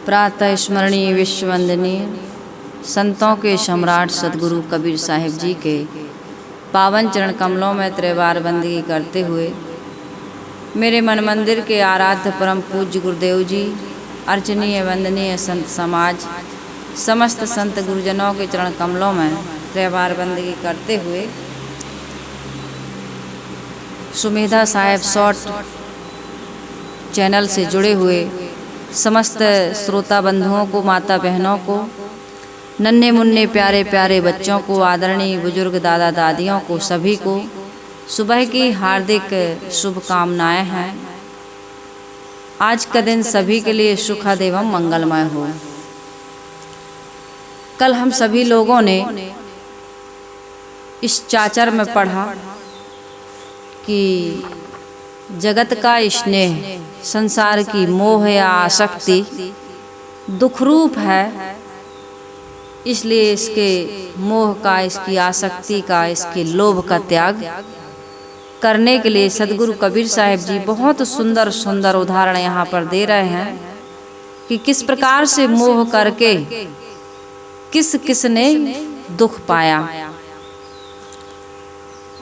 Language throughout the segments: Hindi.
प्रातः स्मरणीय विश्ववंदनीय संतों के सम्राट सदगुरु कबीर साहिब जी के पावन चरण कमलों में त्रिवार बंदगी करते हुए मेरे मन मंदिर के आराध्य परम पूज्य गुरुदेव जी, अर्चनीय वंदनीय संत समाज, समस्त संत गुरुजनों के चरण कमलों में त्रिवार बंदगी करते हुए सुमेधा साहिब शॉर्ट चैनल से जुड़े हुए समस्त श्रोता बंधुओं को, माता बहनों को, नन्हे मुन्ने प्यारे प्यारे बच्चों को, आदरणीय बुजुर्ग दादा दादियों को, सभी को सुबह की हार्दिक शुभकामनाएं हैं। आज का दिन सभी के लिए सुखद एवं मंगलमय हो। कल हम सभी लोगों ने इस चाचर में पढ़ा कि जगत का स्नेह, संसार की मोह या आसक्ति दुख रूप है, इसलिए इसके मोह का, इसकी आसक्ति का, इसके लोभ का त्याग करने के लिए सदगुरु कबीर साहिब जी बहुत सुंदर सुंदर उदाहरण यहाँ पर दे रहे हैं कि किस प्रकार से मोह करके किस किस ने दुख पाया।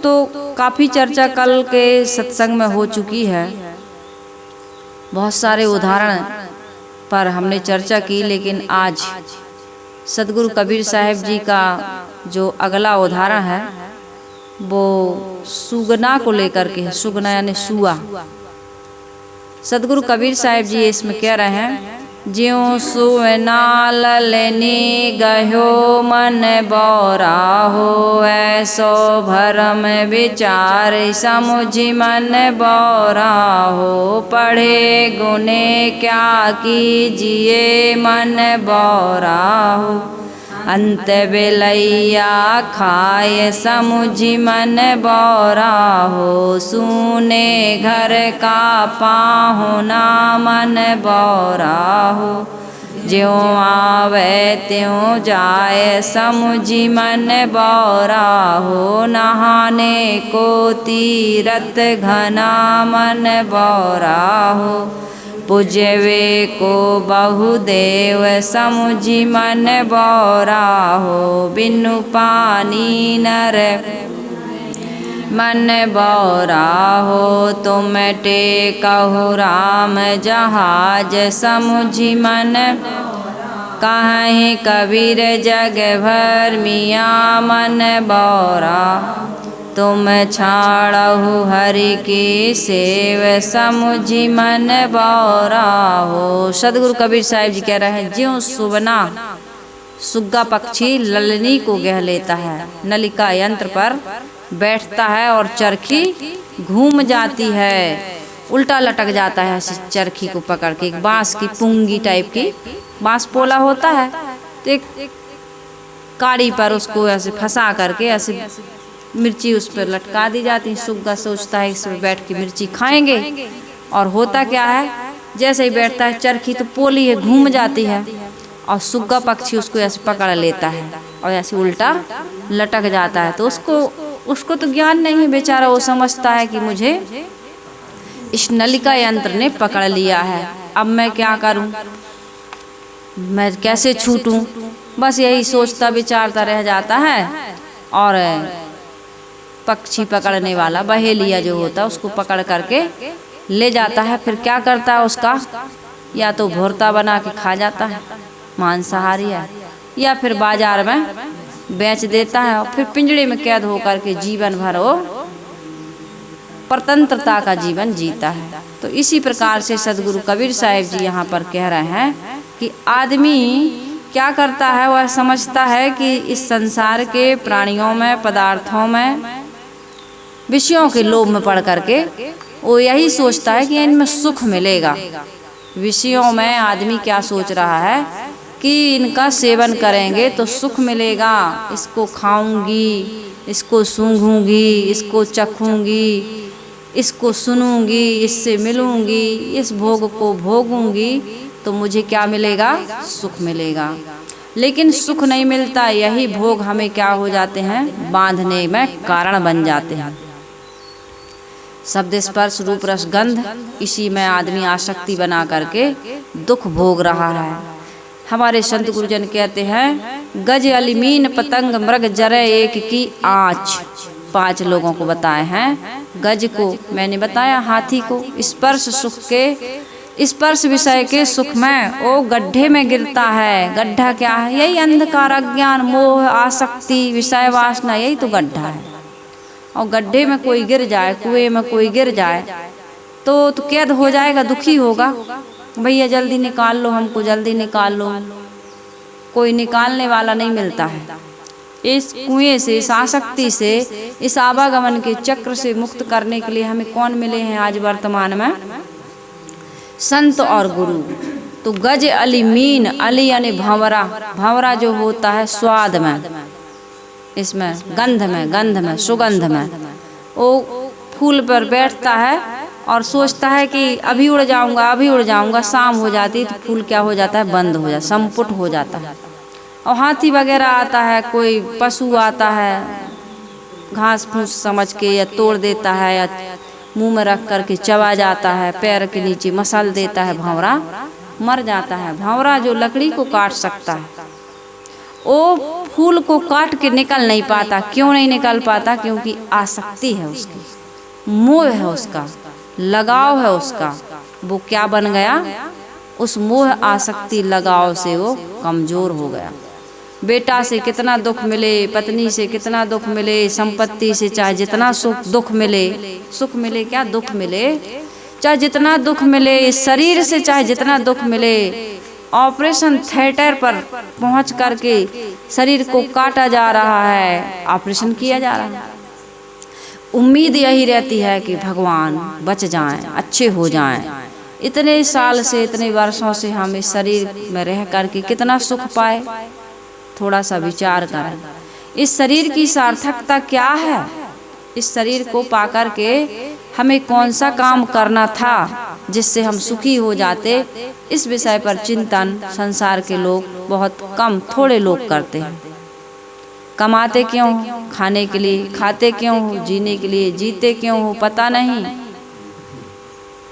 तो काफ़ी चर्चा कल के सत्संग में हो चुकी है, बहुत सारे उदाहरण पर हमने चर्चा की, लेकिन आज सदगुरु कबीर साहिब जी का जो अगला उदाहरण है वो सुगना को लेकर के है। सुगना यानी सुआ। सदगुरु कबीर साहिब जी इसमें कह रहे हैं, ज्यों सुना ललनी गह्यो मन बौरा हो, ऐसो भरम विचार समुझि मन बौरा हो, पढ़े गुने क्या कीजिए मन बौरा हो, अंत बेलैया खाए समुझि मन बौरा हो, सूने घर का पाहुना मन बौरा हो, ज्यों आवे त्यों जाए समुझि मन बौरा हो, नहाने को तीरथ घना मन बौरा हो, पूजवे को बहुदेव समुझि मन बौरा हो, बिनु पानी नर मन बौरा हो, तुम टेकहु राम जहाज समुझि मन, कहीं कबीर जग भर मियाँ मन बौरा, तुम छाड़हु हरि की सेव समुझि मन बौरा हो। सदगुरु कबीर साहिब जी कह रहे हैं, ज्यों सुबना सुग्गा पक्षी ललनी को गह लेता है, नलिका यंत्र पर बैठता है और चरखी घूम जाती है, उल्टा लटक जाता है चरखी को पकड़ के। एक बांस की पुंगी टाइप की बांस पोला होता है, तो एक काड़ी पर उसको ऐसे फंसा करके ऐसे मिर्ची उस पर लटका दी जाती है। सुग्गा सोचता है इस पर बैठ के मिर्ची खाएंगे, और होता क्या है, जैसे ही बैठता है चरखी तो पोली है, घूम जाती है, और सुग्गा पक्षी उसको ऐसे पकड़ लेता है और ऐसे उल्टा लटक जाता है। तो उसको तो ज्ञान नहीं, बेचारा वो समझता है कि मुझे इस नलिका यंत्र ने पकड़ लिया है, अब मैं क्या करूं, मैं कैसे छूटूं, बस यही सोचता विचारता रह जाता है। और पक्षी पकड़ने वाला बहेलिया जो होता है उसको पकड़ करके ले जाता है। फिर क्या करता है, उसका या तो भोरता बना के खा जाता है, मांसाहारी है, या फिर बाजार में बेच देता है, और फिर पिंजड़े में कैद होकर के जीवन भर वो परतंत्रता का जीवन जीता है। तो इसी प्रकार से सदगुरु कबीर साहिब जी यहाँ पर कह रहे हैं कि आदमी क्या करता है, वह समझता है कि इस संसार के प्राणियों में, पदार्थों में, विषयों के लोभ में पड़ करके वो यही सोचता है कि इनमें सुख मिलेगा। विषयों में आदमी क्या सोच रहा है कि इनका सेवन करेंगे तो सुख मिलेगा, इसको खाऊंगी, इसको सूंघूंगी, इसको चखूंगी, इसको सुनूंगी, इससे मिलूंगी, इस भोग को भोगूंगी तो मुझे क्या मिलेगा, सुख मिलेगा। लेकिन सुख नहीं मिलता, यही भोग हमें क्या हो जाते हैं, बांधने में कारण बन जाते हैं। शब्द स्पर्श रूप रस गंध, इसी में आदमी आसक्ति बना करके दुख भोग रहा है। हमारे संत गुरुजन कहते हैं गज अलिमीन पतंग मृग जरे एक की आँच। 5 लोगों को बताए हैं। गज को मैंने बताया, हाथी को स्पर्श सुख के स्पर्श विषय के सुख में वो गड्ढे में गिरता है। गड्ढा क्या है? यही अंधकार, अज्ञान, मोह, आसक्ति, विषय वासना, यही तो गड्ढा है। और गड्ढे में कोई गिर जाए, कुएं में कोई गिर जाए तो कैद हो जाएगा, दुखी होगा, भैया जल्दी निकाल लो हमको, जल्दी निकाल लो। कोई निकालने वाला नहीं मिलता है। इस कुएं से, इस आसक्ति से, इस आवागमन के चक्र से मुक्त करने के लिए हमें कौन मिले हैं आज वर्तमान में? संत और गुरु। तो गज अलिमीन, अली यानी भंवरा। भंवरा जो होता है स्वाद में, इसमें गंध में, सुगंध में, वो फूल पर बैठता है और सोचता है कि अभी उड़ जाऊंगा। शाम हो जाती है तो फूल क्या हो जाता है? बंद हो जाता, संपुट हो जाता है। और हाथी वगैरह आता है, कोई पशु आता है, घास फूस समझ के या तोड़ देता है या मुंह में रख करके चबा जाता है, पैर के नीचे मसल देता है, भंवरा मर जाता है। भंवरा जो लकड़ी को काट सकता है वो फूल को काट के निकल नहीं पाता। क्यों नहीं निकल पाता? क्योंकि आसक्ति है उसकी, मोह है उसका, लगाव है उसका। वो क्या बन गया? उस मोह आसक्ति लगाव से वो कमजोर हो गया। बेटा से कितना दुख मिले, पत्नी से कितना दुख मिले, संपत्ति से चाहे जितना दुख मिले क्या दुख मिले, चाहे जितना दुख मिले, शरीर से चाहे जितना दुख मिले, ऑपरेशन थिएटर पर पहुंच करके शरीर को काटा जा रहा है, ऑपरेशन किया जा रहा है। उम्मीद यही रहती है कि भगवान बच जाएं, अच्छे हो जाएं। इतने साल से, इतने वर्षों से हम इस शरीर में रह करके कितना सुख पाए, थोड़ा सा विचार करें। इस शरीर की सार्थकता क्या है? इस शरीर को पाकर के हमें कौन सा काम करना था जिससे हम सुखी हो जाते? इस विषय पर चिंतन संसार के लोग बहुत कम, थोड़े लोग करते हैं। कमाते क्यों? खाने के लिए। खाते क्यों? जीने के लिए। जीते क्यों? पता नहीं।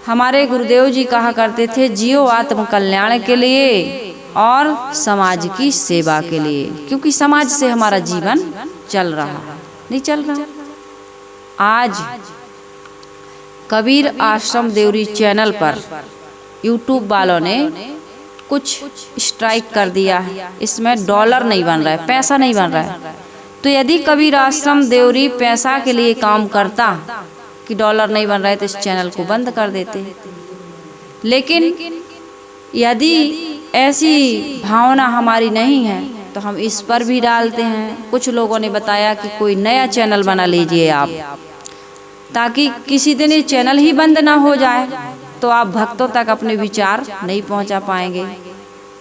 हमारे गुरुदेव जी कहा करते थे, जियो आत्म कल्याण के लिए और समाज की सेवा के लिए, क्योंकि समाज से हमारा जीवन चल रहा है, नहीं चल रहा। आज कबीर आश्रम देवरी चैनल पर यूट्यूब वालों ने कुछ स्ट्राइक कर दिया है। इसमें डॉलर नहीं बन रहा है, पैसा नहीं बन रहा है। तो यदि कबीर आश्रम देवरी पैसा के लिए काम करता कि डॉलर नहीं बन रहा है तो इस चैनल को बंद कर देते। लेकिन यदि ऐसी भावना हमारी नहीं है तो हम इस पर भी डालते हैं। कुछ लोगों ने बताया कि कोई नया चैनल बना लीजिए आप, ताकि किसी दिन ये चैनल ही बंद ना हो जाए तो आप भक्तों तक अपने विचार नहीं पहुंचा पाएंगे,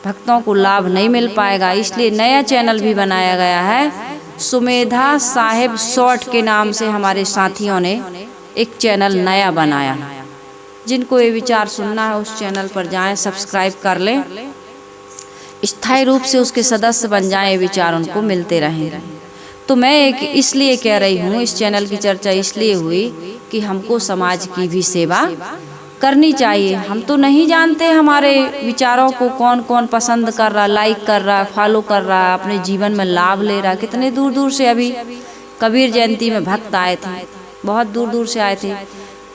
भक्तों को लाभ नहीं मिल पाएगा। इसलिए नया चैनल भी बनाया गया है। सुमेधा साहिब शॉर्ट के नाम से हमारे साथियों ने एक चैनल नया बनाया। जिनको ये विचार सुनना है उस चैनल पर जाएं, सब्सक्राइब कर लें, स्थायी रूप से उसके सदस्य बन जाएं, विचार उनको मिलते रहेंगे। तो मैं एक इसलिए कह रही हूँ, इस चैनल की चर्चा इसलिए हुई कि हमको समाज की भी सेवा करनी चाहिए। हम तो नहीं जानते हमारे विचारों को कौन कौन पसंद कर रहा, लाइक कर रहा, फॉलो कर रहा, अपने जीवन में लाभ ले रहा। कितने दूर दूर से अभी कबीर जयंती में भक्त आए थे, बहुत दूर दूर से आए थे।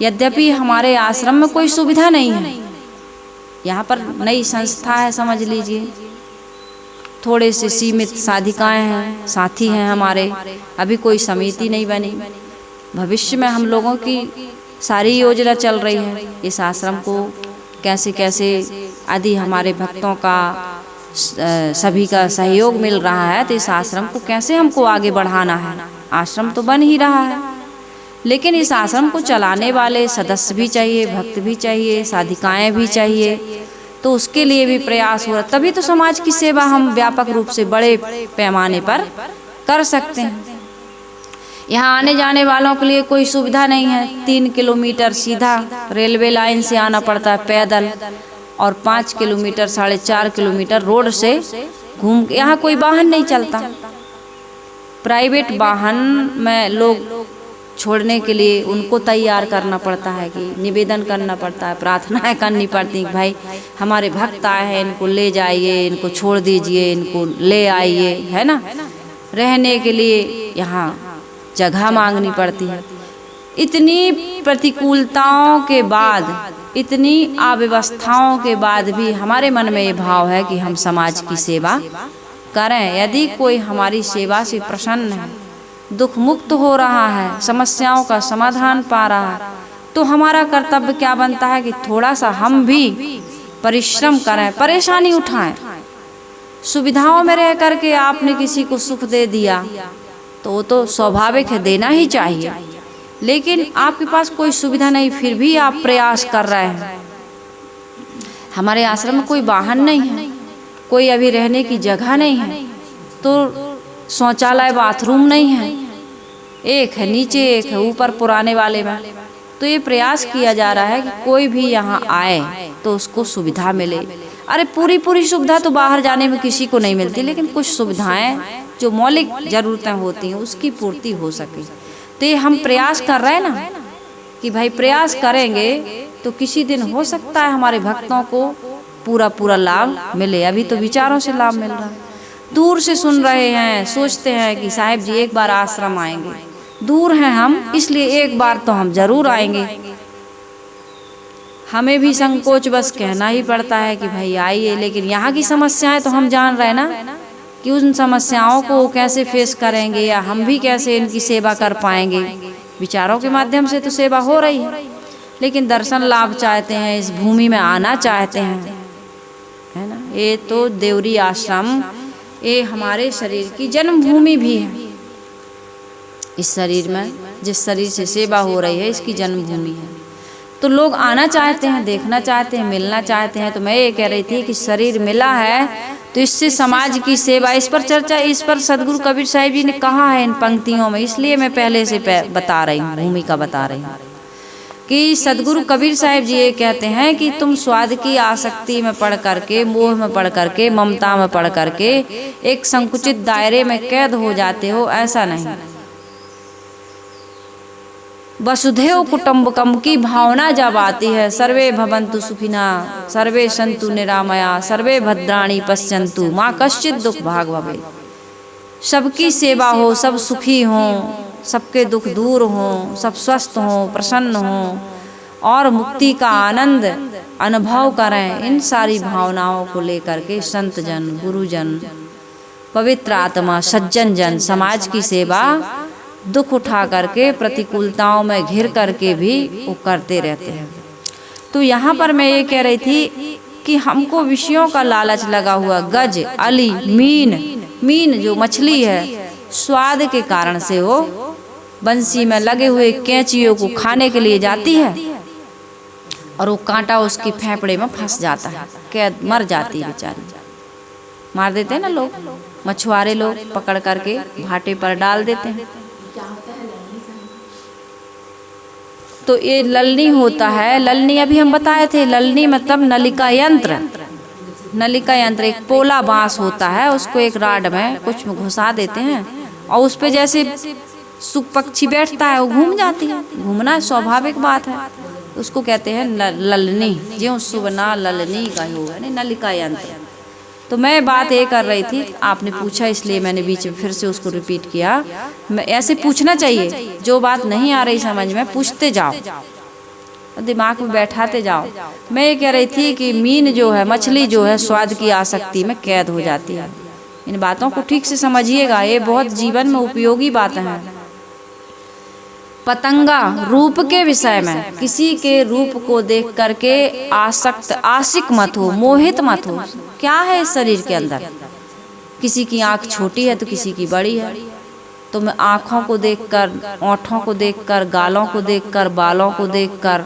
यद्यपि हमारे आश्रम में कोई सुविधा नहीं है, यहाँ पर नई संस्था है समझ लीजिए, थोड़े से सीमित साधिकाएं हैं, साथी हैं हमारे, अभी कोई समिति नहीं बनी। भविष्य में हम लोगों की सारी योजना चल रही है, इस आश्रम को कैसे कैसे आदि हमारे भक्तों का सभी का सहयोग मिल रहा है, तो इस आश्रम को कैसे हमको आगे बढ़ाना है। आश्रम तो बन ही रहा है, लेकिन इस आश्रम को चलाने वाले सदस्य भी चाहिए, भक्त भी चाहिए, साधिकाएं भी चाहिए। तो उसके लिए भी प्रयास हो रहा, तभी तो समाज की सेवा हम व्यापक रूप से बड़े पैमाने पर कर सकते हैं। यहाँ आने जाने वालों के लिए कोई सुविधा नहीं है। 3 किलोमीटर सीधा रेलवे लाइन से आना पड़ता है पैदल, और 5 किलोमीटर 4.5 किलोमीटर रोड से घूम के। यहाँ कोई वाहन नहीं चलता, प्राइवेट वाहन में लोग छोड़ने के लिए उनको तैयार करना पड़ता है, कि निवेदन करना पड़ता है, प्रार्थनाएं करनी पड़ती हैं, भाई हमारे भक्त आए हैं, इनको ले जाइए, इनको छोड़ दीजिए, इनको ले आइए, है ना। रहने के लिए यहाँ जगह मांगनी पड़ती है। इतनी प्रतिकूलताओं के बाद, इतनी अव्यवस्थाओं के बाद भी हमारे मन में ये भाव है कि हम समाज की सेवा करें। यदि कोई हमारी सेवा से प्रसन्न है, दुख मुक्त हो रहा है, समस्याओं का समाधान पा रहा है, तो हमारा कर्तव्य क्या बनता है कि थोड़ा सा हम भी परिश्रम करें, परेशानी उठाएं। सुविधाओं में रह करके आपने किसी को सुख दे दिया तो वो तो स्वाभाविक है, देना ही चाहिए। लेकिन आपके पास कोई सुविधा नहीं, फिर भी आप प्रयास कर रहे हैं। हमारे आश्रम में कोई वाहन नहीं है, कोई अभी रहने की जगह नहीं है, तो शौचालय बाथरूम नहीं है, एक है नीचे, एक है ऊपर पुराने वाले में। तो ये प्रयास किया जा रहा है कि कोई भी यहाँ आए तो उसको सुविधा मिले। अरे पूरी सुविधा तो बाहर जाने में किसी को नहीं मिलती, लेकिन कुछ सुविधाएं जो मौलिक ज़रूरतें होती हैं उसकी पूर्ति हो सके। तो ये हम प्रयास कर रहे हैं ना, कि भाई प्रयास करेंगे तो किसी दिन हो सकता है हमारे भक्तों को पूरा लाभ मिले। अभी तो विचारों से लाभ मिल रहा है, दूर से सुन रहे हैं, सोचते हैं कि साहिब जी एक बार आश्रम आएंगे, दूर हैं हम, इसलिए एक बार तो हम जरूर आएंगे। हमें भी संकोच बस कहना ही पड़ता है कि भाई आइए, लेकिन यहाँ की समस्याएं तो हम जान रहे हैं ना, कि उन समस्याओं को कैसे फेस करेंगे या हम भी कैसे इनकी सेवा कर पाएंगे। विचारों के माध्यम से तो सेवा हो रही है, लेकिन दर्शन लाभ चाहते हैं, इस भूमि में आना चाहते हैं, है ना। ये तो देवरी आश्रम ये हमारे शरीर की जन्मभूमि भी है। इस शरीर में, जिस शरीर से सेवा हो रही है, इसकी जन्मभूमि है। तो लोग आना चाहते हैं, देखना चाहते हैं, मिलना चाहते हैं। तो मैं ये कह रही थी कि शरीर मिला है तो इससे समाज की सेवा, इस पर चर्चा, इस पर सदगुरु कबीर साहिब जी ने कहा है इन पंक्तियों में, इसलिए मैं पहले से बता रही हूँ, भूमिका बता रही हूँ कि सदगुरु कबीर साहिब जी ये कहते हैं कि तुम स्वाद की आसक्ति में पड़ करके, मोह में पड़ करके, ममता में पड़ करके एक संकुचित दायरे में कैद हो जाते हो, ऐसा नहीं। वसुधैव कुटुम्बकम की भावना जब आती है, सर्वे भवन्तु सुखिना, सर्वे सन्तु निरामया, सर्वे भद्राणि पश्यन्तु माँ कश्चित् दुख भाग भवेत्। सबकी सेवा हो, सब सुखी हों, सबके दुख दूर हों, सब स्वस्थ हों, प्रसन्न हों और मुक्ति का आनंद अनुभव करें। इन सारी भावनाओं को लेकर के संत जन, गुरुजन, पवित्र आत्मा, सज्जन जन समाज की सेवा दुख उठा करके, प्रतिकूलताओं में घिर करके भी वो करते रहते हैं। तो यहाँ पर मैं ये कह रही थी कि हमको विषयों का लालच लगा हुआ, गज, अली, मीन जो मछली है, स्वाद के कारण से वो बंसी में लगे हुए कैंचियों को खाने के लिए जाती है और वो कांटा उसकी फेफड़े में फंस जाता है, कैद मर जाती है बेचारी। मार देते हैं ना लोग, मछुआरे लोग पकड़ करके भाटे पर डाल देते हैं। तो ये ललनी होता है। ललनी अभी हम बताए थे, ललनी मतलब नलिका यंत्र। नलिका यंत्र एक पोला बांस होता है, उसको एक राड में कुछ घुसा देते हैं और उस पे जैसे सुख पक्षी बैठता है वो घूम जाती है। घूमना स्वाभाविक बात है, उसको कहते हैं ललनी। ज्यों सुबना ललनी का होगा नहीं, नलिका यंत्र। तो मैं बात ये कर रही थी, आपने पूछा इसलिए मैंने बीच में फिर से उसको रिपीट किया। मैं ऐसे पूछना चाहिए, जो बात नहीं आ रही समझ में पूछते जाओ, दिमाग में बैठाते जाओ। मैं ये कह रही थी कि मीन जो है, मछली जो है, स्वाद की आसक्ति में कैद हो जाती है। इन बातों को ठीक से समझिएगा, ये बहुत जीवन में उपयोगी बातें हैं। पतंगा रूप के विषय में, किसी के रूप को देख करके आशिक मत हो, मोहित मत हो। क्या है इस शरीर के अंदर? किसी की आँख छोटी है तो किसी की बड़ी है। तो मैं आँखों को देखकर, ओंठों को देखकर, गालों को देखकर, बालों को देखकर,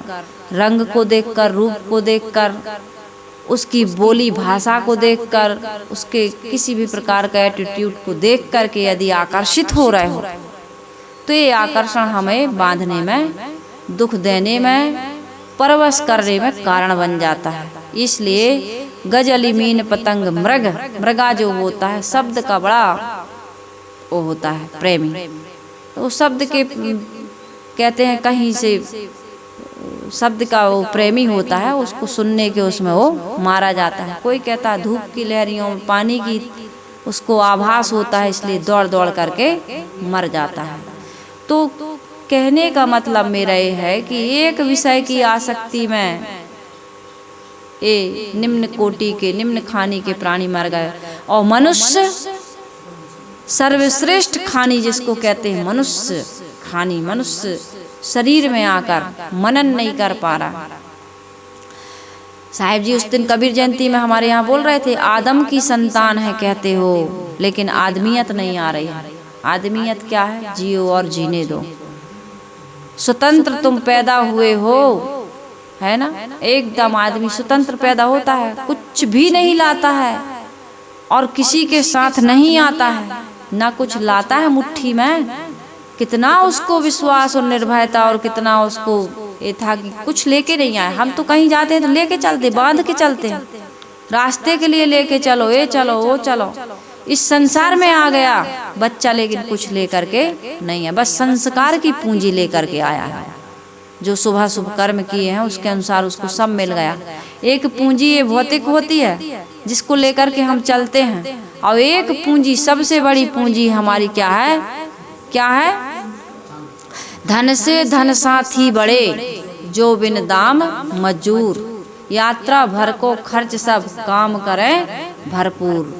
रंग को देखकर, रूप को देखकर, उसकी बोली भाषा को देखकर, उसके किसी भी प्रकार का एटीट्यूड को देख करके यदि आकर्षित हो रहे हो तो ये आकर्षण हमें बांधने में, दुख देने में, परवश करने में कारण बन जाता है। इसलिए गजली मीन पतंग मृग, मृगा जो होता है शब्द का बड़ा वो होता है प्रेमी। तो उस शब्द के कहते हैं कहीं से शब्द का वो प्रेमी होता है, उसको सुनने के उसमें वो मारा जाता है। कोई कहता है धूप की लहरियों में पानी की उसको आभास होता है, इसलिए दौड़ दौड़ करके मर जाता है। तो कहने का मतलब मेरा ये है कि एक विषय की आसक्ति में ये निम्न कोटि के निम्न खानी के प्राणी मर गए, और मनुष्य सर्वश्रेष्ठ खानी जिसको कहते हैं मनुष्य खानी, मनुष्य शरीर में आकर मनन नहीं कर पा रहा। साहिब जी उस दिन कबीर जयंती में हमारे यहाँ बोल रहे थे, आदम की संतान है कहते हो, लेकिन आदमियत नहीं आ रही है। आदमियत क्या है? जियो और जीने दो। स्वतंत्र तुम पैदा हुए हो, है ना, एकदम आदमी स्वतंत्र पैदा होता है, कुछ भी नहीं लाता है और किसी के साथ नहीं आता है, ना कुछ लाता है मुट्ठी में। कितना उसको विश्वास और निर्भयता, और कितना उसको ये था कि कुछ लेके नहीं आए। हम तो कहीं जाते हैं तो लेके चलते, बांध के चलते हैं, रास्ते के लिए लेके चलो, ये चलो वो चलो। इस संसार में आ गया बच्चा, लेकिन कुछ लेकर के नहीं है, बस संस्कार की पूंजी लेकर के आया है। जो शुभ शुभ कर्म किए हैं उसके अनुसार उसको सब मिल गया। एक पूंजी ये भौतिक होती है जिसको लेकर के हम चलते हैं, और एक पूंजी सबसे बड़ी पूंजी हमारी क्या है? क्या है? धन से धन साथी बड़े, जो बिन दाम मजूर, यात्रा भर को खर्च सब काम करें भरपूर।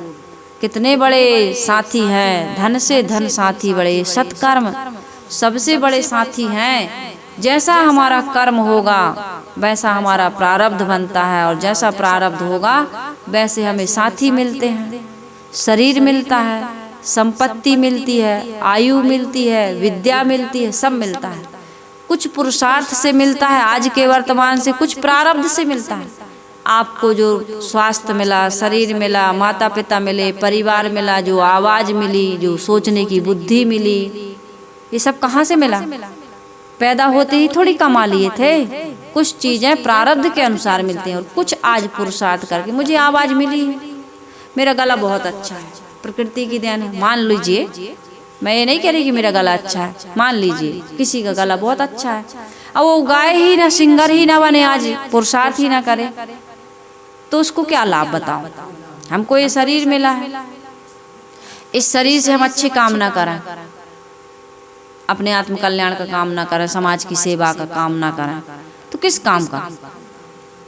कितने बड़े साथी हैं, धन से धन साथी बड़े, सत्कर्म सबसे बड़े साथी हैं। जैसा हमारा कर्म होगा वैसा हमारा प्रारब्ध बनता है, और जैसा प्रारब्ध होगा वैसे हमें साथी मिलते हैं, शरीर मिलता है, संपत्ति मिलती है, आयु मिलती है, विद्या मिलती है, सब मिलता है। कुछ पुरुषार्थ से मिलता है आज के वर्तमान से, कुछ प्रारब्ध से मिलता है। आपको जो स्वास्थ्य मिला, शरीर मिला, माता पिता मिले, परिवार मिला, जो आवाज़ मिली, जो सोचने की बुद्धि मिली, ये सब कहाँ से मिला? पैदा होते ही थोड़ी कमा लिए थे। कुछ चीज़ें प्रारब्ध के अनुसार मिलती हैं, और कुछ आज पुरुषार्थ करके। मुझे आवाज़ मिली, मेरा गला बहुत अच्छा है, प्रकृति की देन है, मान लीजिए। मैं ये नहीं कह रही कि मेरा गला अच्छा है, मान लीजिए किसी का गला बहुत अच्छा है, अब वो गाय ही ना, सिंगर ही ना बने, आज पुरुषार्थ ही ना करे, तो उसको क्या लाभ बताओ? हमको ये शरीर मिला है, इस शरीर से हम अच्छे काम ना करें, अपने आत्म कल्याण का काम ना करें, समाज की सेवा का काम ना करें, तो किस काम का?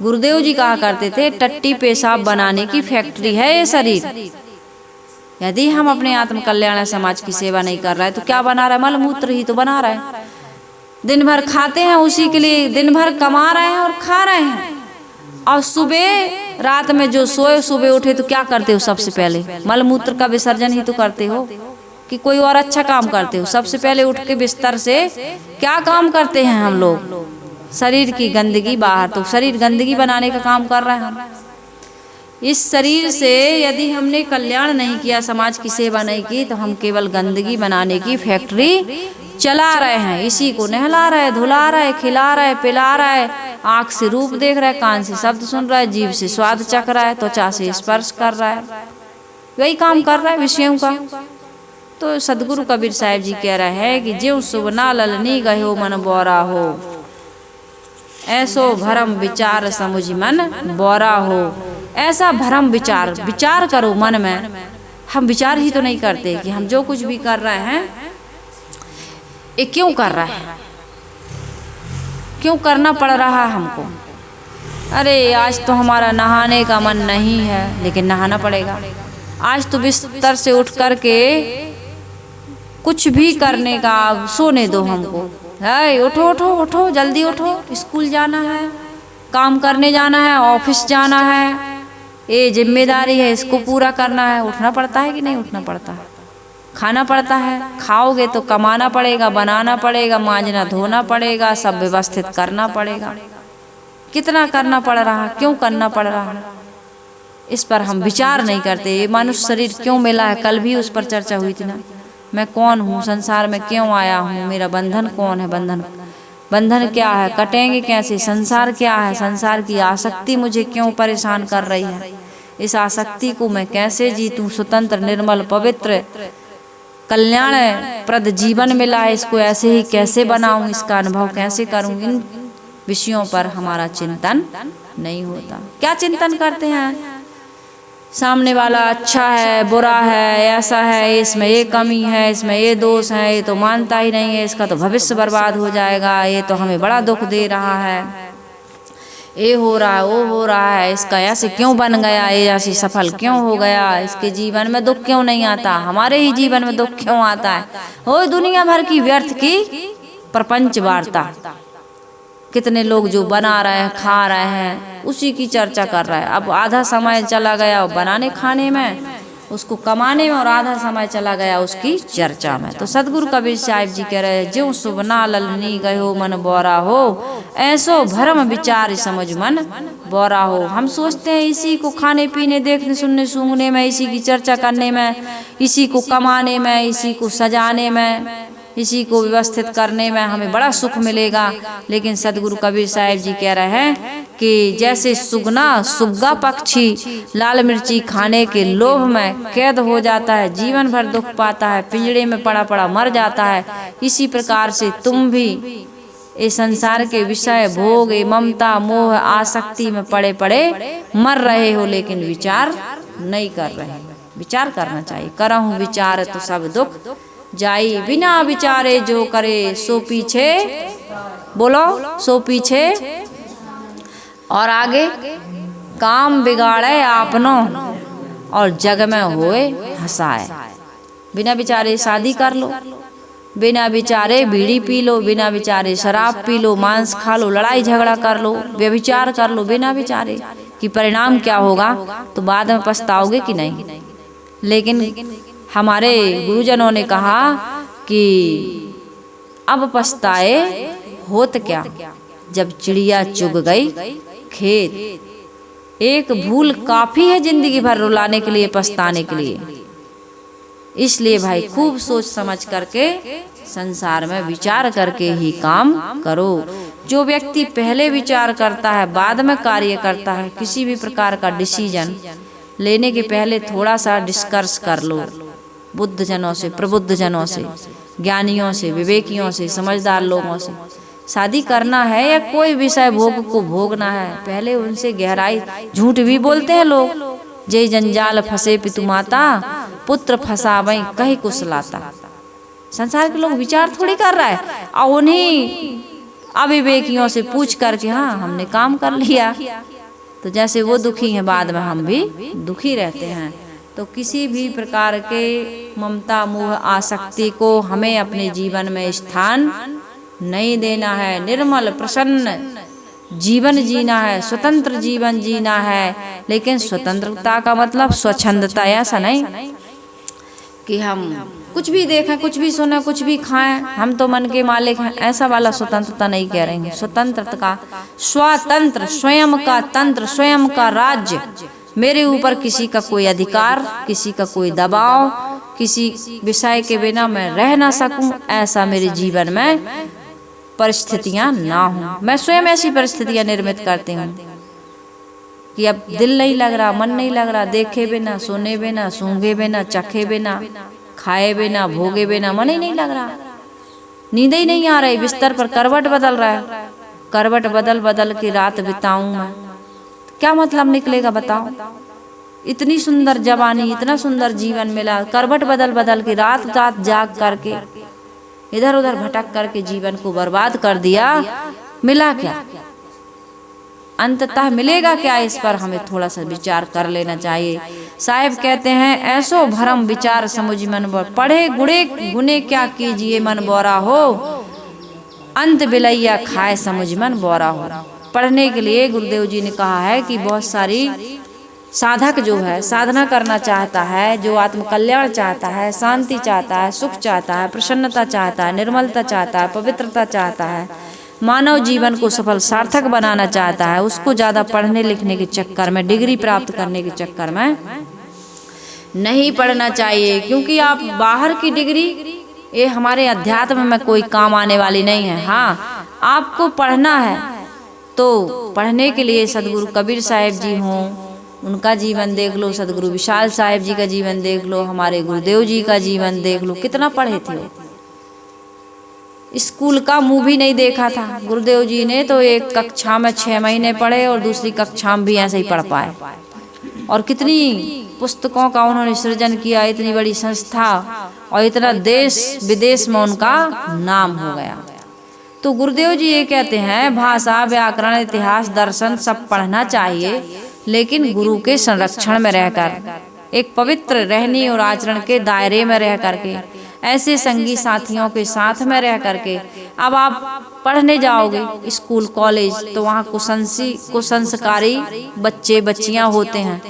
गुरुदेव जी कहा करते थे, टट्टी पेशाब बनाने की फैक्ट्री है ये शरीर। यदि हम अपने आत्म कल्याण समाज की सेवा नहीं कर रहे हैं तो क्या बना रहा है? मल मूत्र ही तो बना रहे हैं। दिन भर खाते हैं, उसी के लिए दिन भर कमा रहे हैं और खा रहे हैं, और सुबह रात में जो सोए सुबह उठे तो क्या करते हो? सबसे पहले मल मूत्र का विसर्जन ही तो करते हो, कि कोई और अच्छा काम करते हो? सबसे पहले उठ के बिस्तर से क्या काम करते हैं हम लोग? शरीर की गंदगी बाहर, तो शरीर गंदगी बनाने का काम कर रहे हैं हम। इस शरीर से यदि हमने कल्याण नहीं किया, समाज की सेवा नहीं की, तो हम केवल गंदगी बनाने की फैक्ट्री चला रहे हैं। इसी को नहला रहे, धुला रहे, खिला रहे, पिला रहे, आँख से रूप देख रहा है, कान से शब्द सुन रहा है, जीभ से स्वाद चख रहा है, त्वचा से स्पर्श कर रहा है, वही काम कर रहा है विषयों का। तो सदगुरु कबीर साहिब जी कह रहे हैं कि ज्यों शुभ ना ललनी गयो मन बोरा हो, ऐसो भरम विचार समुझ मन बोरा हो। ऐसा भरम विचार करो मन में। हम विचार ही तो नहीं करते कि हम जो कुछ भी कर रहे हैं ये क्यों कर रहे हैं, क्यों करना पड़ रहा है हमको। अरे आज तो हमारा नहाने का मन नहीं है, लेकिन नहाना पड़ेगा। आज तो बिस्तर से उठ कर के कुछ भी करने का, सोने दो हमको। है उठो उठो उठो, जल्दी उठो, स्कूल जाना है, काम करने जाना है, ऑफिस जाना है, ये जिम्मेदारी है, इसको पूरा करना है। उठना पड़ता है कि नहीं उठना पड़ता है? खाना पड़ता है, खाओगे तो कमाना पड़ेगा, बनाना पड़ेगा, मांजना धोना पड़ेगा, सब व्यवस्थित करना पड़ेगा। कितना करना पड़ रहा, क्यों करना पड़ रहा, इस पर हम विचार नहीं करते। ये मनुष्य शरीर क्यों मिला है, कल भी उस पर चर्चा हुई थी ना। मैं कौन हूँ, संसार में क्यों आया हूँ, मेरा बंधन कौन है, बंधन क्या है, कटेंगे कैसे, संसार क्या है, संसार की आसक्ति मुझे क्यों परेशान कर रही है, इस आसक्ति को मैं कैसे जीतूं, स्वतंत्र निर्मल पवित्र कल्याण प्रद जीवन मिला है, इसको ऐसे ही कैसे बनाऊं, इसका अनुभव कैसे करूं, इन विषयों पर हमारा चिंतन नहीं होता। क्या चिंतन करते हैं? सामने वाला अच्छा है, बुरा है, ऐसा है, इसमें ये कमी है, इसमें ये दोष है, ये तो मानता ही नहीं है, इसका तो भविष्य बर्बाद हो जाएगा, ये तो हमें बड़ा दुख दे रहा है, ये हो रहा है, वो हो रहा है, इसका ऐसे क्यों बन गया, ये ऐसे सफल क्यों हो गया, इसके जीवन में दुख क्यों नहीं आता, हमारे ही जीवन में दुख क्यों आता है। हो दुनिया भर की व्यर्थ की प्रपंच वार्ता। कितने लोग जो बना रहे हैं, खा रहे हैं, उसी की चर्चा कर रहे हैं। अब आधा समय चला गया बनाने खाने में, उसको कमाने में, और आधा समय चला गया उसकी चर्चा में। तो सदगुरु कबीर साहिब जी कह रहे हैं, ज्यों सुबना ललनी गयो मन बोरा हो, ऐसो भरम विचार समझ मन बोरा हो। हम सोचते हैं इसी को खाने पीने, देखने सुनने सूंघने में, इसी की चर्चा करने में, इसी को कमाने में, इसी को सजाने में, इसी को व्यवस्थित करने में हमें बड़ा सुख मिलेगा। लेकिन सदगुरु कबीर साहिब जी कह रहे हैं कि जैसे सुग्गा पक्षी लाल मिर्ची खाने के लोभ में कैद हो जाता है, जीवन भर दुख पाता है, पिंजड़े में पड़ा पड़ा मर जाता है, इसी प्रकार से तुम भी इस संसार के विषय भोग, ममता, मोह, आसक्ति में पड़े पड़े मर रहे हो, लेकिन विचार नहीं कर रहे। विचार करना चाहिए। करहूँ विचार तो सब दुख जाई, बिना विचारे जो करे सो पीछे, बोलो सो पीछे। और आगे, काम बिगाड़े आपनो और जग में होए हंसाए। बिना विचारे शादी कर लो, बिना विचारे बीड़ी पी लो, बिना विचारे शराब पी लो, मांस खा लो, लड़ाई झगड़ा कर लो, व्यभिचार कर लो, बिना विचारे कि परिणाम क्या होगा, तो बाद में पछताओगे कि नहीं। लेकिन हमारे गुरुजनों ने कहा कि अब पछताए होत क्या, जब चिड़िया चुग गई खेत। एक भूल काफी है जिंदगी भर रुलाने के लिए, पछताने के लिए। इसलिए भाई खूब सोच समझ करके संसार में विचार करके ही काम करो। जो व्यक्ति पहले विचार करता है, बाद में कार्य करता है, किसी भी प्रकार का डिसीजन लेने के पहले थोड़ा सा डिस्कस कर लो, बुद्ध जनों से, प्रबुद्ध जनों से, ज्ञानियों से, विवेकियों से, समझदार लोगों से। शादी करना है या कोई विषय भोग को भोगना है, पहले उनसे गहराई। झूठ भी बोलते हैं लोग, जय जंजाल फंसे पितु माता, पुत्र फंसा वहीं कहीं कुशलाता। संसार के लोग विचार थोड़ी कर रहा है, और उन्हीं अविवेकियों से पूछ करके हाँ हमने काम कर लिया, तो जैसे वो दुखी हैं बाद में हम भी दुखी रहते हैं। तो किसी भी प्रकार के ममता, मोह, आसक्ति को हमें अपने जीवन में स्थान नहीं देना है। निर्मल प्रसन्न जीवन जीना है, स्वतंत्र जीवन जीना है। लेकिन स्वतंत्रता का मतलब स्वच्छंदता, ऐसा नहीं कि हम कुछ भी देखें, कुछ भी सुने, कुछ भी खाएं, हम तो मन के मालिक हैं, ऐसा वाला स्वतंत्रता नहीं कह रही हूँ। स्वतंत्रता का स्वतंत्र, स्वयं का तंत्र, स्वयं का राज्य, मेरे ऊपर किसी का कोई अधिकार, किसी का कोई दबाव, किसी विषय के बिना मैं रह ना सकूं, ऐसा मेरे जीवन में परिस्थितियां ना हो। मैं स्वयं ऐसी परिस्थितियां निर्मित करती हूँ कि अब दिल नहीं लग रहा, मन नहीं लग रहा, देखे बिना, सुने बिना, सूंघे बिना, चखे बिना, खाए बिना, भोगे बिना मन ही नहीं लग रहा, नींद ही नहीं आ रही, बिस्तर पर करवट बदल रहा है, करवट बदल बदल के रात बिताऊं मैं, क्या मतलब निकलेगा बताओ। इतनी सुंदर जवानी, इतना सुंदर जीवन मिला, करवट बदल बदल के रात रात जाग करके इधर उधर भटक करके जीवन को बर्बाद कर दिया, मिला क्या, अंततः मिलेगा क्या, इस पर हमें थोड़ा सा विचार कर लेना चाहिए। साहिब कहते हैं, ऐसो भरम विचार समुझ मन बोरा, पढ़े गुड़े गुने क्या कीजिए मन बोरा हो, अंत बिलैया खाए समुझ मन बोरा हो। पढ़ने के लिए गुरुदेव जी ने कहा है कि बहुत सारी साधक जो है साधना करना चाहता है, जो आत्म कल्याण चाहता है, शांति चाहता है, सुख चाहता है, प्रसन्नता चाहता है, निर्मलता चाहता है, पवित्रता चाहता है, मानव जीवन को सफल सार्थक बनाना चाहता है, उसको ज़्यादा पढ़ने लिखने के चक्कर में, डिग्री प्राप्त करने के चक्कर में नहीं पढ़ना चाहिए। क्योंकि आप बाहर की डिग्री ये हमारे अध्यात्म में कोई काम आने वाली नहीं है। हाँ, आपको पढ़ना है तो पढ़ने के लिए सदगुरु कबीर साहिब जी हों, उनका जीवन देख लो, सदगुरु विशाल साहिब जी का जीवन देख लो, हमारे गुरुदेव जी का जीवन देख लो, कितना पढ़े थे वो। स्कूल का मुंह भी नहीं देखा था गुरुदेव जी ने, तो एक कक्षा में 6 महीने पढ़े और दूसरी कक्षा में भी ऐसे ही पढ़ पाए। और कितनी पुस्तकों का उन्होंने सृजन किया, इतनी बड़ी संस्था, और इतना देश विदेश में उनका नाम हो गया। तो गुरुदेव जी ये कहते हैं भाषा, व्याकरण, इतिहास, दर्शन सब पढ़ना चाहिए, लेकिन गुरु के संरक्षण में रहकर, एक पवित्र रहनी और आचरण के दायरे में रह करके, ऐसे संगी साथियों के साथ में रह करके। अब आप पढ़ने जाओगे स्कूल कॉलेज, तो वहाँ कुसंस्कारी बच्चे बच्चियाँ होते हैं,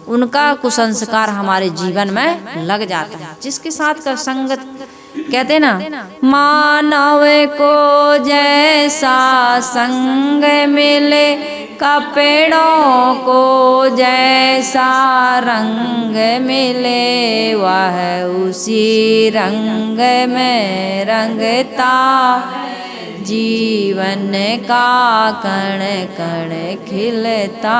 उनका कुसंस्कार हमारे जीवन में लग जाता है। जिसके साथ का संगत, कहते ना, मानव को जैसा संग मिले, कपड़ों को जैसा रंग मिले, वह उसी रंग में रंगता, जीवन का कण कण खिलता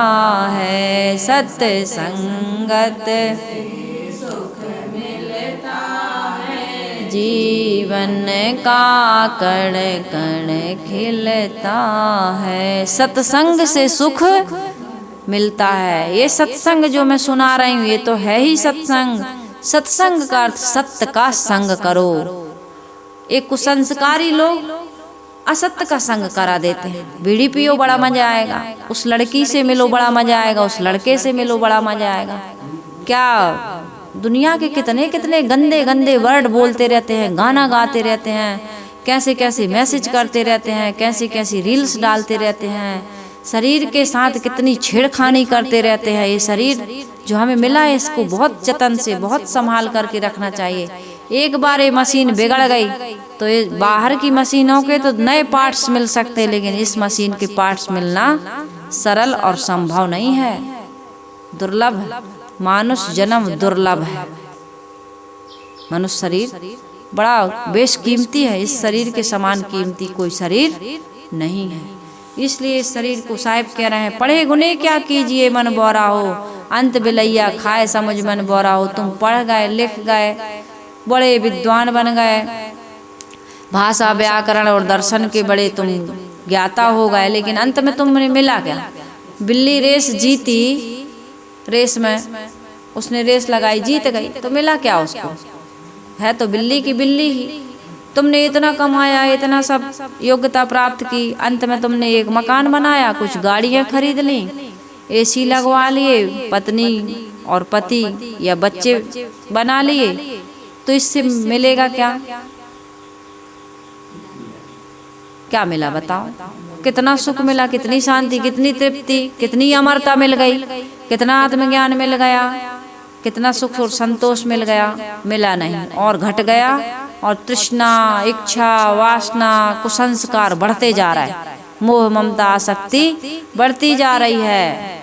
है। सत्संगत जीवन का कण कण खिलता है। सत्संग से सुख मिलता है। ये सत्संग जो मैं सुना रही हूँ, ये तो है ही सत्संग। सत्संग का अर्थ सत्य का संग करो। एक कुसंस्कारी लोग असत्य का संग करा देते हैं। बीड़ी पियो बड़ा मजा आएगा, उस लड़की से मिलो बड़ा मजा आएगा, उस लड़के से मिलो बड़ा मजा आएगा। क्या दुनिया के कितने कितने गंदे गंदे वर्ड बोलते रहते हैं, गाना गाते रहते हैं, कैसे कैसे मैसेज करते रहते हैं, कैसी कैसी रील्स डालते रहते हैं, शरीर के साथ कितनी छेड़खानी करते रहते हैं। ये शरीर जो हमें मिला है, इसको बहुत जतन से, बहुत संभाल करके रखना चाहिए। एक बार ये मशीन बिगड़ गई तो ये बाहर की मशीनों के तो नए पार्ट्स मिल सकते हैं, लेकिन इस मशीन के पार्ट्स मिलना सरल और संभव नहीं है। दुर्लभ, मानुष जन्म दुर्लभ है। मनुष्य शरीर बड़ा बेशकीमती है। इस शरीर के समान कीमती कोई शरीर नहीं है। इसलिए इस शरीर को साहिब कह रहे हैं, पढ़े गुने क्या कीजिए मन बोरा हो, अंत बिलैया खाए समझ मन बोरा हो। तुम पढ़ गए, लिख गए, बड़े विद्वान बन गए, भाषा व्याकरण और दर्शन के बड़े तुम ज्ञाता हो गए, लेकिन अंत में तुमने मिला क्या? बिल्ली रेस जीती, रेस में उसने रेस लगाई, जीत गई, तो मिला क्या उसको? है तो बिल्ली की बिल्ली ही। तुमने इतना कमाया, इतना सब योग्यता प्राप्त की, अंत में तुमने एक मकान बनाया, कुछ गाड़ियां खरीद ली, एसी लगवा लिए, पत्नी और पति या बच्चे बना लिए, तो इससे मिलेगा क्या? क्या मिला बताओ? कितना सुख मिला, कितनी शांति, कितनी तृप्ति, कितनी अमरता मिल गई, कितना आत्मज्ञान मिल गया, कितना सुख और संतोष मिल गया? मिला नहीं, और घट गया। और तृष्णा, इच्छा, वासना, कुसंस्कार बढ़ते जा रहा है, मोह ममता आसक्ति बढ़ती जा रही है।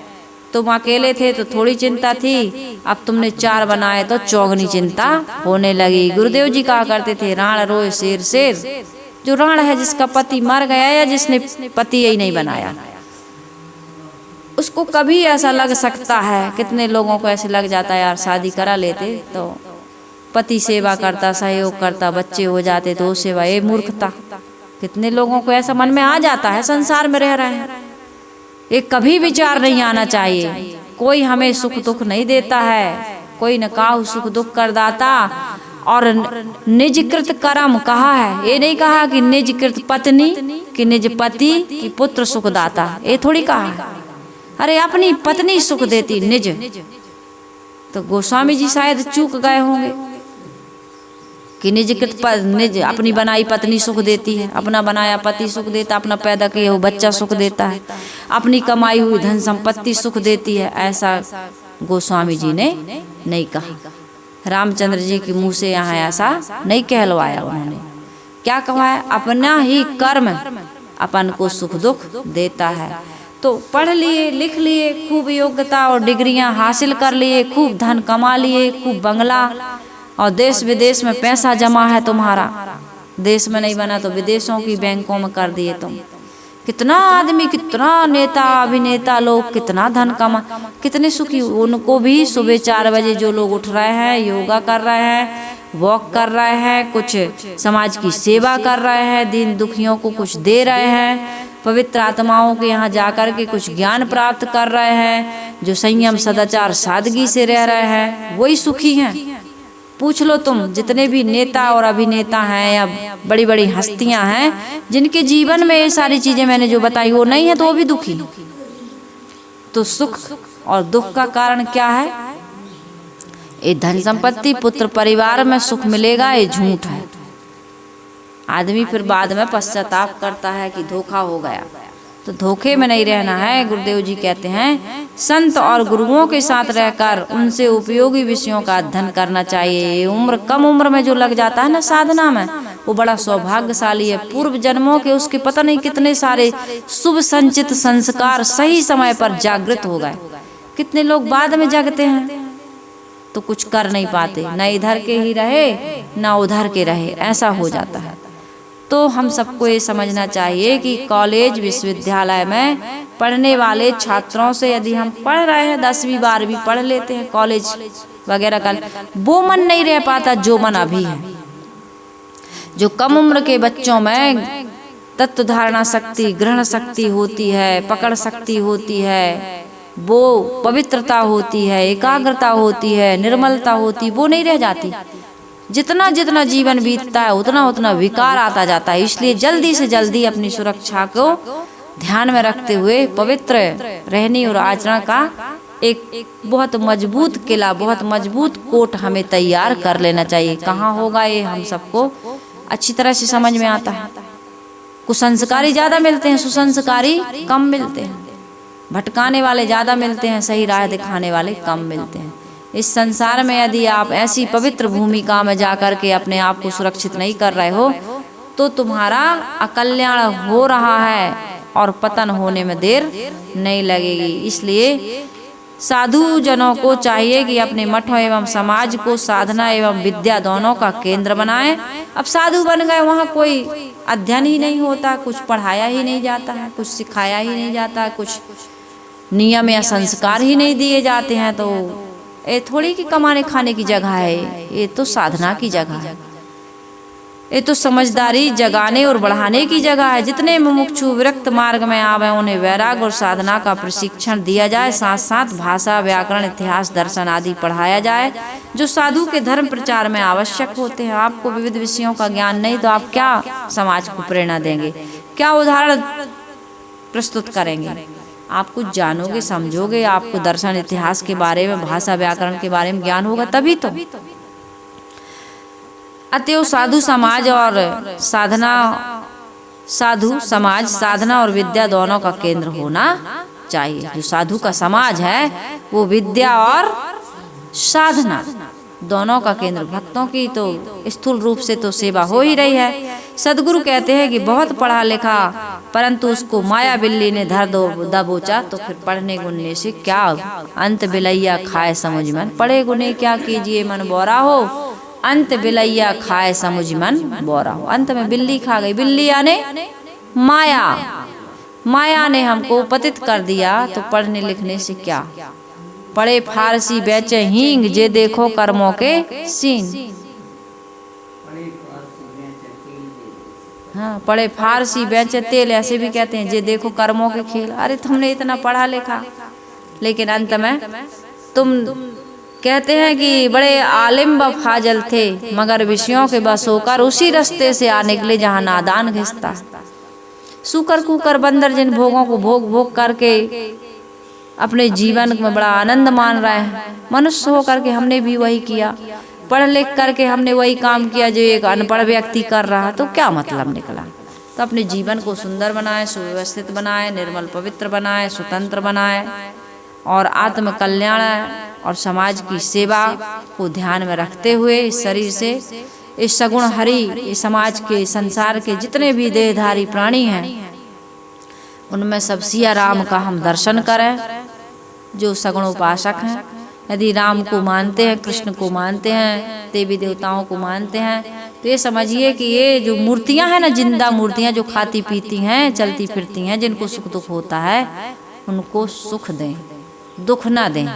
तुम अकेले थे तो थोड़ी चिंता थी, अब तुमने 4 बनाए तो चौगनी चिंता होने लगी। गुरुदेव जी कहा करते थे, राण रोए शेर शेर। जो राण है, जिसका पति मर गया या जिसने पति यही नहीं बनाया, उसको कभी ऐसा लग सकता है। कितने लोगों को ऐसे लग जाता है, यार शादी करा लेते तो पति सेवा करता, सहयोग करता, बच्चे हो जाते तो सेवा, ये मूर्खता। कितने लोगों को ऐसा मन में आ जाता है, संसार में रह रहे हैं। ये कभी विचार नहीं आना चाहिए। कोई हमें सुख दुख नहीं देता है, कोई न काहू सुख दुख कर दाता। और निजकृत कर्म कहा है, ये नहीं कहा कि निजकृत पत्नी कि निज पति की पुत्र सुख दाता, ये थोड़ी कहा है। अरे अपनी पत्नी सुख देती निज, तो गोस्वामी जी शायद चूक गए होंगे कि निजकृत निज अपनी बनाई पत्नी सुख देती है, अपना बनाया पति सुख देता, अपना पैदा किया हुआ बच्चा सुख देता है, अपनी कमाई हुई धन संपत्ति सुख देती है। ऐसा गोस्वामी जी ने नहीं कहा। रामचंद्र जी के मुंह से यहाँ ऐसा नहीं कहलवाया। उन्होंने क्या कहा है? अपना ही कर्म अपन को सुख दुख देता है। तो पढ़ लिए, लिख लिए, खूब योग्यता और डिग्रियां हासिल कर लिए, खूब धन कमा लिए, खूब बंगला और देश विदेश में पैसा जमा है तुम्हारा। देश में नहीं बना तो विदेशों की बैंकों में कर दिए तुम। कितना आदमी, कितना नेता अभिनेता लोग कितना धन कमा, कितने सुखी। उनको भी सुबह 4 बजे जो लोग उठ रहे हैं, योगा कर रहे हैं, वॉक कर रहे हैं, कुछ समाज की सेवा कर रहे हैं, दीन दुखियों को कुछ दे रहे हैं, पवित्र आत्माओं के यहाँ जाकर के कुछ ज्ञान प्राप्त कर रहे हैं, जो संयम सदाचार सादगी से रह रहे हैं, वही सुखी हैं। पूछ लो तुम, जितने भी नेता और अभिनेता हैं या बड़ी बड़ी हस्तियां हैं, जिनके जीवन में ये सारी चीजें मैंने जो बताई वो नहीं है, तो वो भी दुखी। तो सुख और दुख का कारण क्या है? ये धन संपत्ति, पुत्र परिवार में सुख मिलेगा, ये झूठ है। आदमी फिर बाद में पश्चाताप करता है कि धोखा हो गया। तो धोखे में नहीं रहना है। गुरुदेव जी कहते हैं संत और गुरुओं के साथ रहकर उनसे उपयोगी विषयों का अध्ययन करना चाहिए। उम्र कम उम्र में जो लग जाता है ना साधना में, वो बड़ा सौभाग्यशाली है। पूर्व जन्मों के उसके पता नहीं कितने सारे शुभ संचित संस्कार सही समय पर जागृत हो गए। कितने लोग बाद में जागते हैं तो कुछ कर नहीं पाते, न इधर के ही रहे न उधर के रहे, ऐसा हो जाता है। तो हम सबको ये समझना चाहिए कि कॉलेज विश्वविद्यालय में पढ़ने वाले छात्रों से यदि हम पढ़ रहे हैं, 10वीं 12वीं पढ़ लेते हैं कॉलेज वगैरह का, वो मन नहीं रह पाता जो मन अभी है। जो कम उम्र के बच्चों में तत्व धारणा शक्ति, ग्रहण शक्ति होती है, पकड़ शक्ति होती है, वो पवित्रता होती है, एकाग्रता होती है, निर्मलता होती, वो नहीं रह जाती। जितना जितना जीवन बीतता है उतना उतना विकार आता जाता है। इसलिए जल्दी से जल्दी अपनी सुरक्षा को ध्यान में रखते हुए पवित्र रहनी और आचरण का एक बहुत मजबूत किला, बहुत मजबूत कोट हमें तैयार कर लेना चाहिए। कहाँ होगा ये हम सबको अच्छी तरह से समझ में आता है। कुसंस्कारी ज़्यादा मिलते हैं, सुसंस्कारी कम मिलते हैं। भटकाने वाले ज़्यादा मिलते हैं, सही राह दिखाने वाले कम मिलते हैं। इस संसार में यदि आप ऐसी पवित्र भूमिका में जाकर के अपने आप को सुरक्षित नहीं कर रहे हो, तो तुम्हारा अकल्याण हो रहा है और पतन होने में देर नहीं लगेगी। इसलिए साधु जनों को चाहिए कि अपने मठों एवं समाज को साधना एवं विद्या दोनों का केंद्र बनाएं। अब साधु बन गए, वहाँ कोई अध्ययन ही नहीं होता, कुछ पढ़ाया ही नहीं जाता है, कुछ सिखाया ही नहीं जाता, कुछ नियम या संस्कार ही नहीं दिए जाते हैं, तो ये थोड़ी कि कमाने खाने की जगह है, ये तो साधना की जगह है। ये तो समझदारी जगाने और बढ़ाने की जगह है। जितने मुमुक्षु विरक्त मार्ग में आवे उन्हें वैराग और साधना का प्रशिक्षण दिया जाए, साथ साथ भाषा, व्याकरण, इतिहास, दर्शन आदि पढ़ाया जाए, जो साधु के धर्म प्रचार में आवश्यक होते हैं। आपको विविध विषयों का ज्ञान नहीं तो आप क्या समाज को प्रेरणा देंगे, क्या उदाहरण प्रस्तुत करेंगे? आप कुछ जानोगे, समझोगे, आपको दर्शन इतिहास के बारे में, भाषा व्याकरण के बारे में ज्ञान होगा तभी तो। अतएव साधु समाज और साधना और विद्या दोनों का केंद्र होना चाहिए। जो साधु का समाज है वो विद्या और साधना दोनों का केंद्र। भक्तों की तो स्थूल रूप से तो सेवा हो ही रही है। सदगुरु कहते हैं कि बहुत पढ़ा लिखा परंतु उसको माया बिल्ली ने धर दबोचा, तो फिर पढ़ने गुनने से क्या अंत बिलैया खाए समुझ मन। पढ़े गुने क्या कीजिए मन बोरा हो, अंत बिलैया खाए समुझ मन बोरा हो। अंत में बिल्ली खा गई। बिल्ली यानी माया, माया ने हमको पतित कर दिया। तो पढ़ने लिखने से क्या? पढ़े फारसी बेचे हींग, जे देखो कर्मों के सीन। हाँ, पढ़े फारसी बेचे तेल, ऐसे भी कहते हैं, जे देखो कर्मों के खेल। अरे तुमने इतना पढ़ा लिखा, लेकिन अंत में तुम कहते हैं कि बड़े आलिम व फाजल थे, मगर विषयों के बस होकर उसी रास्ते से आ निकले जहाँ नादान घिसता। सूकर कुकर बंदर जिन भोगों को भोग भोग करके अपने जीवन में बड़ा आनंद मान रहे हैं, मनुष्य होकर के हमने भी वही किया। पढ़ लिख करके हमने वही काम किया जो एक अनपढ़ व्यक्ति कर रहा, तो क्या मतलब निकला? तो अपने जीवन को सुंदर बनाए, सुव्यवस्थित बनाए, निर्मल पवित्र बनाए, स्वतंत्र बनाए और आत्म कल्याण और समाज की सेवा को ध्यान में रखते हुए इस शरीर से, इस सगुण हरि, इस समाज के, संसार के जितने भी देहधारी प्राणी हैं उनमें सब सिया राम का हम दर्शन करें, जो सगुण उपासक हैं। यदि राम को मानते हैं, कृष्ण को मानते हैं, देवी देवताओं को मानते हैं, तो ये समझिए कि ये जो मूर्तियां हैं ना, जिंदा मूर्तियां जो खाती पीती हैं, चलती फिरती हैं, जिनको सुख दुख होता है, उनको सुख दें, दुख ना दें,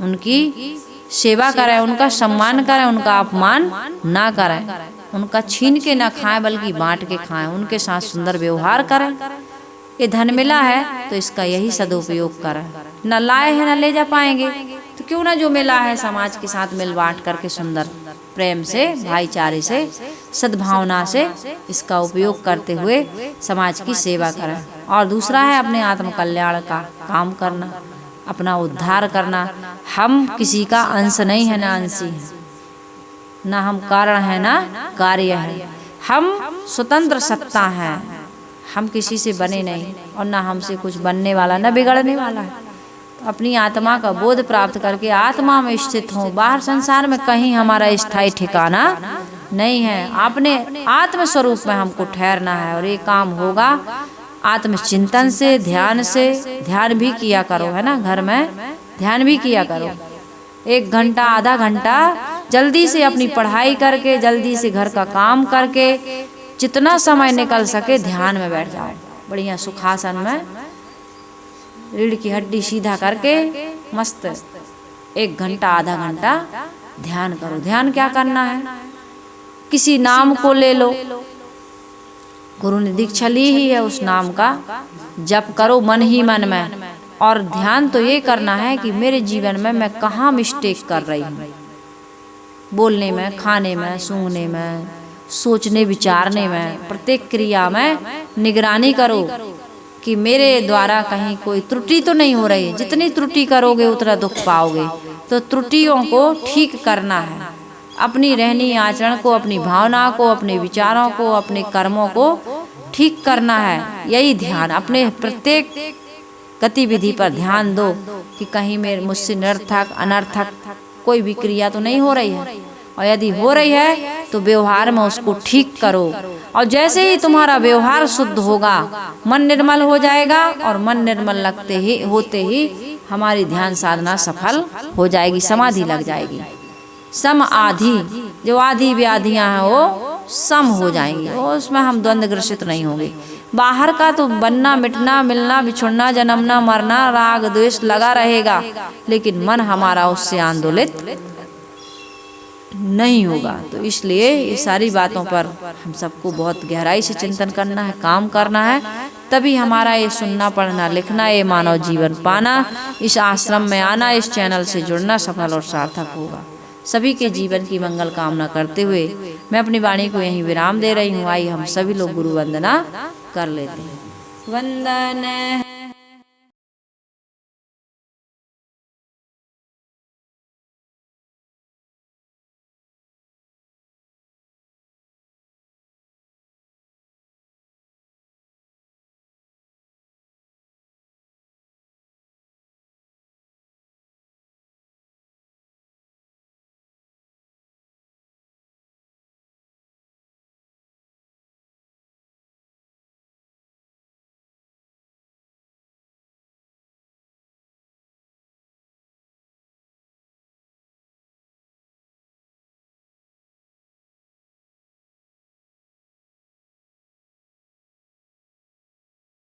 उनकी सेवा करें, उनका सम्मान करें, उनका अपमान ना करें, उनका छीन के ना खाएं बल्कि बांट के खाएं, उनके साथ सुंदर व्यवहार करें। ये धन मिला है तो इसका यही सदुपयोग करें। न लाए हैं न ले जा पाएंगे, तो क्यों ना जो मिला है समाज के साथ मिल बांट करके सुंदर प्रेम से, भाईचारे से, सद्भावना से इसका उपयोग करते हुए समाज की सेवा करें। और दूसरा है अपने आत्म कल्याण का काम करना, अपना उद्धार करना। हम किसी का अंश नहीं है, ना अंशी है, ना हम कारण है ना कार्य है। हम स्वतंत्र सत्ता हैं, हम किसी से बने नहीं और ना हमसे कुछ बनने वाला ना बिगड़ने वाला है। तो अपनी आत्मा का बोध प्राप्त करके आत्मा में स्थित हो, बाहर संसार में कहीं हमारा स्थायी ठिकाना नहीं है। अपने आत्म स्वरूप में हमको ठहरना है और ये काम होगा आत्मचिंतन से, ध्यान से। ध्यान भी किया करो, है ना, घर में ध्यान भी किया करो। 1 घंटा आधा घंटा जल्दी से अपनी पढ़ाई करके, जल्दी से घर का काम करके, जितना समय निकल सके ध्यान में बैठ जाओ, बढ़िया सुखासन में, रीढ़ की हड्डी सीधा करके मस्त 1 घंटा आधा घंटा ध्यान करो। ध्यान क्या करना है, किसी नाम को ले लो, गुरु ने दीक्षा ली ही है, उस नाम का जप करो मन ही मन में। और ध्यान तो ये करना है कि मेरे जीवन में मैं कहाँ मिस्टेक कर रही हूँ, बोलने में, खाने में, सूंघने में, सोचने विचारने में, प्रत्येक क्रिया में निगरानी करो कि मेरे द्वारा कहीं कोई त्रुटि तो नहीं हो रही है। जितनी त्रुटि करोगे उतना दुख पाओगे। तो त्रुटियों को ठीक करना है, अपनी रहनी आचरण को, अपनी भावना को, अपने विचारों को, अपने कर्मों को ठीक करना है। यही ध्यान, अपने प्रत्येक गतिविधि पर ध्यान दो कि कहीं मेरे मुझसे निरर्थक अनर्थक कोई भी क्रिया तो नहीं हो रही है, और यदि हो रही है तो व्यवहार में उसको ठीक करो। और जैसे ही तुम्हारा व्यवहार शुद्ध होगा, मन निर्मल हो जाएगा, और मन निर्मल होते ही हमारी ध्यान साधना सफल हो जाएगी, समाधि लग जाएगी। सम आधि, जो आधि व्याधियां हैं वो सम हो जाएंगी, उसमें हम द्वंद्व ग्रसित नहीं होंगे। बाहर का तो बनना, मिटना, मिलना, बिछुड़ना, जन्मना, मरना, राग द्वेष लगा रहेगा, लेकिन मन हमारा उससे आंदोलित नहीं होगा। तो इसलिए ये सारी बातों पर हम सबको बहुत गहराई से चिंतन करना है, काम करना है, तभी हमारा ये सुनना, पढ़ना, लिखना, ये मानव जीवन पाना, इस आश्रम में आना, इस चैनल से जुड़ना सफल और सार्थक होगा। सभी के जीवन की मंगल कामना करते हुए मैं अपनी वाणी को यहीं विराम दे रही हूँ। आई हम सभी लोग गुरु वंदना कर लेते हैं। वंदन